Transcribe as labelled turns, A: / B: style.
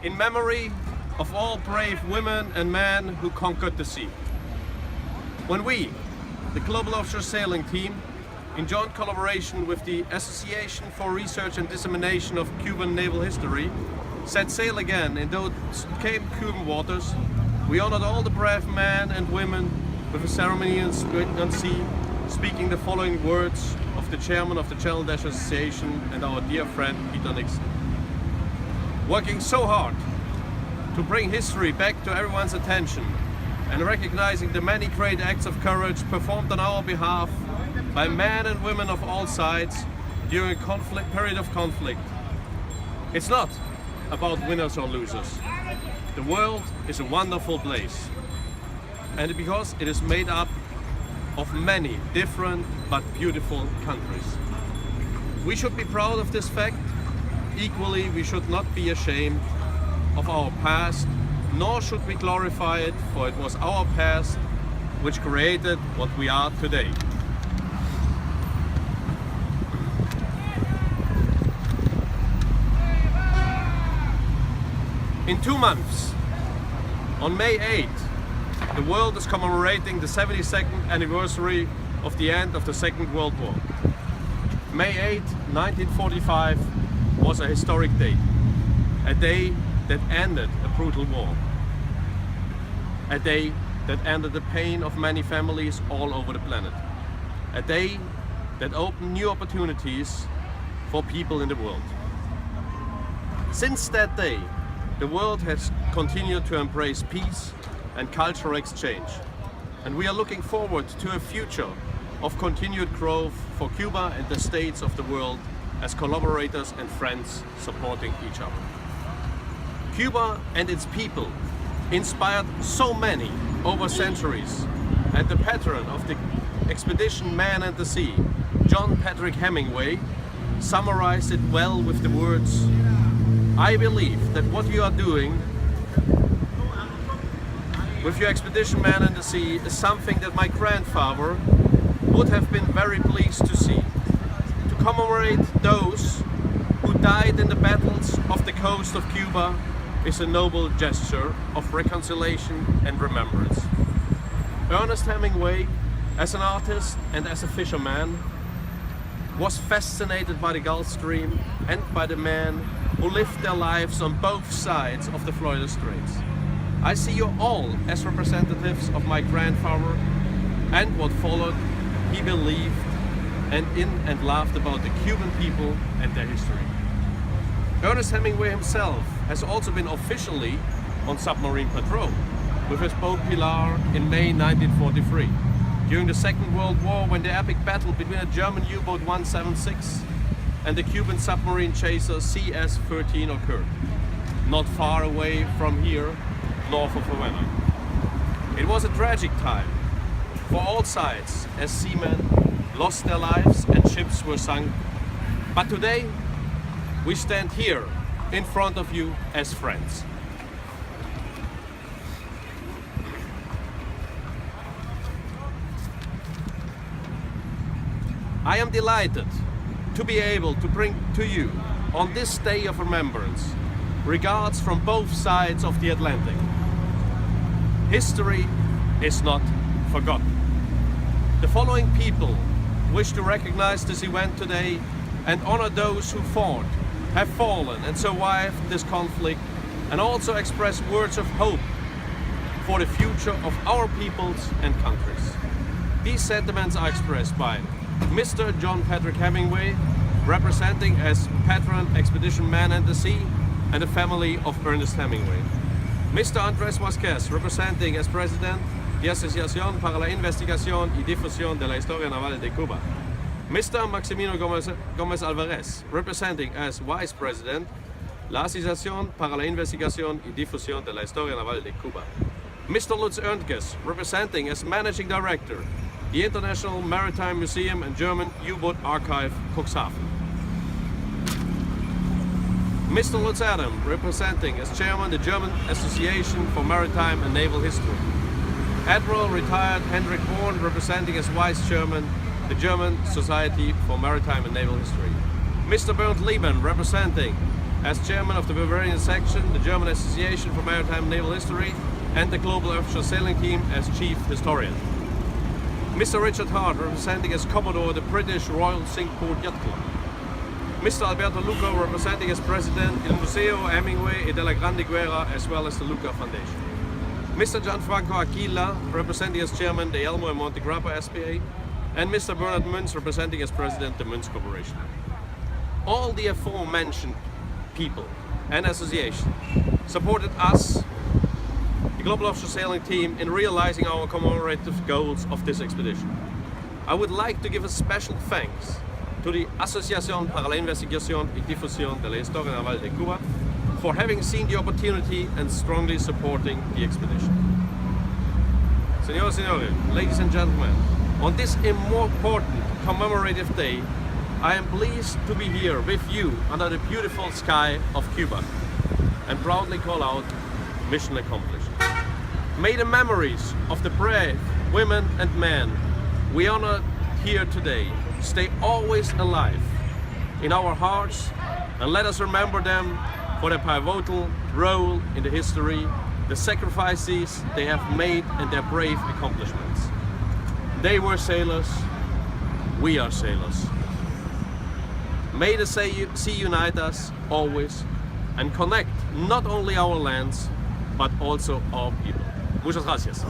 A: in memory of all brave women and men who conquered the sea. When we, the Global Offshore Sailing Team, in joint collaboration with the Association for Research and Dissemination of Cuban Naval History, set sail again in those Cuban waters, we honored all the brave men and women with a ceremony on sea, speaking the following words of the chairman of the Channel Dash Association and our dear friend Peter Nixon. Working so hard to bring history back to everyone's attention and recognizing the many great acts of courage performed on our behalf by men and women of all sides during a period of conflict. It's not about winners or losers. The world is a wonderful place, and because it is made up of many different but beautiful countries. We should be proud of this fact. Equally, we should not be ashamed of our past, nor should we glorify it, for it was our past which created what we are today. In 2 months, on May 8th, the world is commemorating the 72nd anniversary of the end of the Second World War. May 8, 1945 was a historic day, a day that ended a brutal war, a day that ended the pain of many families all over the planet, a day that opened new opportunities for people in the world. Since that day, the world has continued to embrace peace and cultural exchange, and we are looking forward to a future of continued growth for Cuba and the states of the world as collaborators and friends supporting each other. Cuba and its people inspired so many over centuries, and the patron of the expedition Man and the Sea, John Patrick Hemingway, summarized it well with the words, "I believe that what you are doing with your expedition Man and the Sea is something that my grandfather would have been very pleased to see. To commemorate those who died in the battles of the coast of Cuba is a noble gesture of reconciliation and remembrance." Ernest Hemingway, as an artist and as a fisherman, was fascinated by the Gulf Stream and by the men who lived their lives on both sides of the Florida Straits. I see you all as representatives of my grandfather and what followed. He believed and laughed about the Cuban people and their history. Ernest Hemingway himself has also been officially on submarine patrol with his boat Pilar in May 1943, during the Second World War, when the epic battle between a German U-boat 176 and the Cuban submarine chaser CS-13 occurred, not far away from here, north of Havana. It was a tragic time for all sides as seamen lost their lives and ships were sunk. But today, we stand here in front of you as friends. I am delighted to be able to bring to you, on this day of remembrance, regards from both sides of the Atlantic. History is not forgotten. The following people wish to recognize this event today and honor those who fought, have fallen and survived this conflict, and also express words of hope for the future of our peoples and countries. These sentiments are expressed by Mr. John Patrick Hemingway, representing as patron Expedition Man and the Sea and the family of Ernest Hemingway. Mr. Andrés Vázquez, representing as president the Asociación para la Investigación y Difusión de la Historia Naval de Cuba. Mr. Maximino Gómez Alvarez, representing as vice president la Asociación para la Investigación y Difusión de la Historia Naval de Cuba. Mr. Lutz Erntges, representing as managing director the International Maritime Museum and German U-Boat Archive, Cuxhaven. Mr. Lutz Adam, representing as chairman the German Association for Maritime and Naval History. Admiral retired Hendrik Horn, representing as vice chairman the German Society for Maritime and Naval History. Mr. Bernd Lieben, representing as chairman of the Bavarian section, the German Association for Maritime Naval History, and the Global Offshore Sailing Team as chief historian. Mr. Richard Hart, representing as Commodore the British Royal Cinque Port Yacht Club. Mr. Alberto Luca, representing as president Il Museo Hemingway e della Grande Guerra, as well as the Luca Foundation. Mr. Gianfranco Aquila, representing as chairman the Elmo and Monte Grappa SPA, and Mr. Bernard Munz, representing as president the Munz Corporation. All the aforementioned people and associations supported us, the Global Offshore Sailing Team, in realizing our commemorative goals of this expedition. I would like to give a special thanks to the Asociación para la Investigación y Difusión de la Historia Naval de Cuba for having seen the opportunity and strongly supporting the expedition. Señoras y señores, ladies and gentlemen, on this important commemorative day, I am pleased to be here with you under the beautiful sky of Cuba and proudly call out mission accomplished. May the memories of the brave women and men we honor here today stay always alive in our hearts, and let us remember them for their pivotal role in the history, the sacrifices they have made, and their brave accomplishments. They were sailors, we are sailors. May the sea unite us always and connect not only our lands but also our people. Muchas gracias.